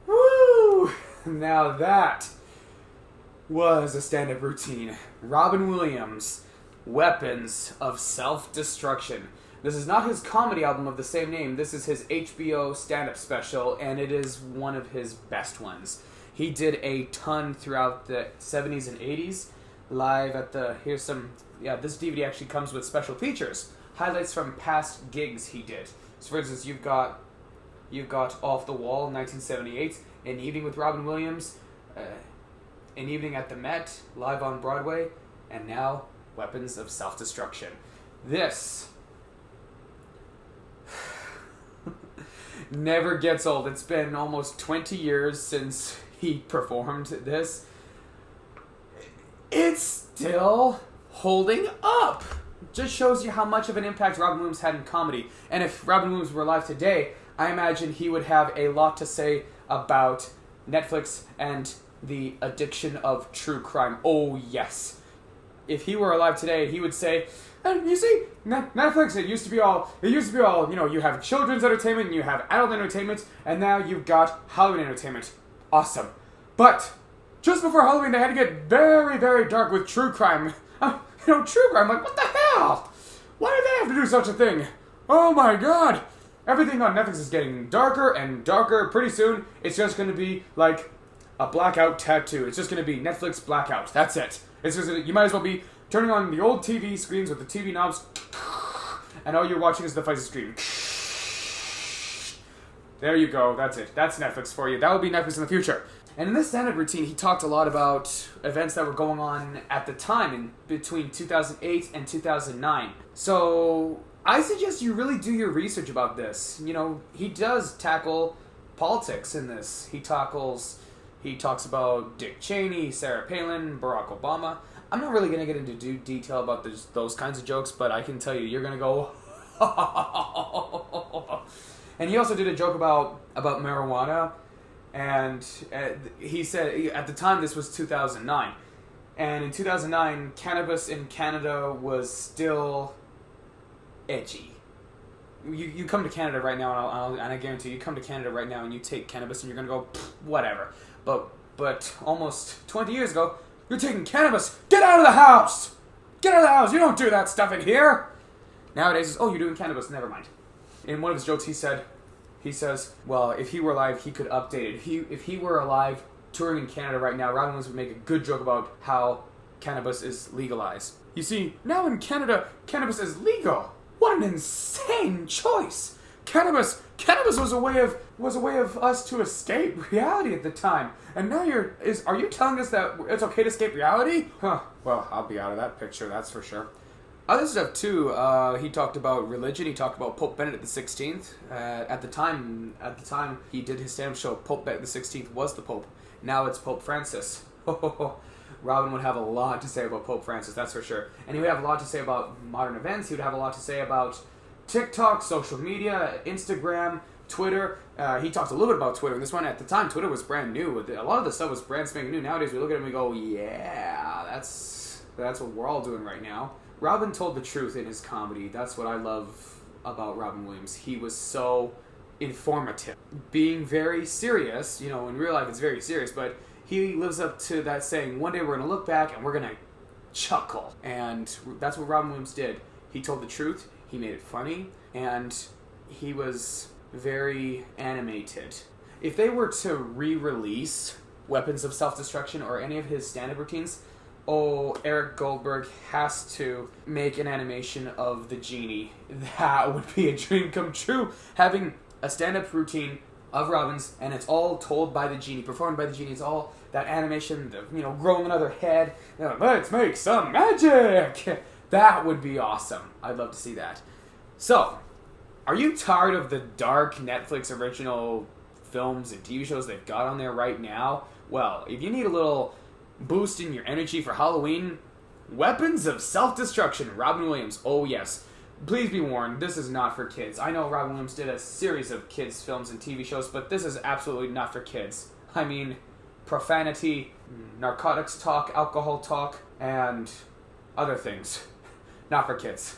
Woo! Now that was a stand-up routine. Robin Williams, Weapons of Self-Destruction. This is not his comedy album of the same name. This is his HBO stand-up special, and it is one of his best ones. He did a ton throughout the 70s and 80s. Live at the... Here's some... Yeah, this DVD actually comes with special features. Highlights from past gigs he did. So for instance, you've got Off the Wall, 1978, An Evening with Robin Williams, An Evening at the Met, live on Broadway, and now Weapons of Self-Destruction. This never gets old. It's been almost 20 years since he performed this. It's still holding up. Just shows you how much of an impact Robin Williams had in comedy. And if Robin Williams were alive today, I imagine he would have a lot to say about Netflix and the addiction of true crime. Oh, yes. If he were alive today, he would say, you see, Netflix, it used to be all, you have children's entertainment and you have adult entertainment, and now you've got Halloween entertainment. Awesome. But just before Halloween, they had to get very, very dark with true crime. True crime, like, what the hell? Why did they have to do such a thing? Oh my god. Everything on Netflix is getting darker and darker. Pretty soon, it's just going to be like a blackout tattoo. It's just going to be Netflix blackout. That's it. It's just you might as well be turning on the old TV screens with the TV knobs, and all you're watching is the fuzzy screen. There you go. That's it. That's Netflix for you. That will be Netflix in the future. And in this stand-up routine, he talked a lot about events that were going on at the time, in between 2008 and 2009. So I suggest you really do your research about this. He does tackle politics in this. He talks about Dick Cheney, Sarah Palin, Barack Obama. I'm not really going to get into detail about those kinds of jokes, but I can tell you, you're going to go... And he also did a joke about marijuana. And he said, at the time, this was 2009. And in 2009, cannabis in Canada was still edgy. You come to Canada right now, and I guarantee you come to Canada right now and you take cannabis and you're going to go, whatever. But almost 20 years ago, you're taking cannabis. Get out of the house! Get out of the house! You don't do that stuff in here! Nowadays, it's, you're doing cannabis. Never mind. In one of his jokes, he says, well, if he were alive, he could update it. If he were alive touring in Canada right now, Robin Williams would make a good joke about how cannabis is legalized. You see, now in Canada, cannabis is legal. What an insane choice! Cannabis was a way of us to escape reality at the time. And now are you telling us that it's okay to escape reality? Huh. Well, I'll be out of that picture, that's for sure. Other stuff too. He talked about religion. He talked about Pope Benedict XVI. At the time he did his stand-up show, Pope Benedict XVI was the Pope. Now it's Pope Francis. Robin would have a lot to say about Pope Francis, that's for sure. And he would have a lot to say about modern events. He would have a lot to say about TikTok, social media, Instagram, Twitter. He talked a little bit about Twitter. This one, at the time, Twitter was brand new. A lot of the stuff was brand spanking new. Nowadays, we look at it and we go, yeah, that's what we're all doing right now. Robin told the truth in his comedy. That's what I love about Robin Williams. He was so informative. Being very serious, in real life it's very serious, but he lives up to that saying, one day we're going to look back and we're going to chuckle. And that's what Robin Williams did. He told the truth, he made it funny, and he was very animated. If they were to re-release Weapons of Self-Destruction or any of his stand-up routines, Eric Goldberg has to make an animation of the genie. That would be a dream come true. Having a stand-up routine of Robin's, and it's all told by the genie, performed by the genie. It's all that animation, growing another head. Let's make some magic! That would be awesome. I'd love to see that. So, are you tired of the dark Netflix original films and TV shows they've got on there right now? Well, if you need a little boost in your energy for Halloween, Weapons of Self-Destruction, Robin Williams. Oh yes. Please be warned, this is not for kids. I know Robin Williams did a series of kids' films and TV shows, but this is absolutely not for kids. I mean, profanity, narcotics talk, alcohol talk, and other things. Not for kids.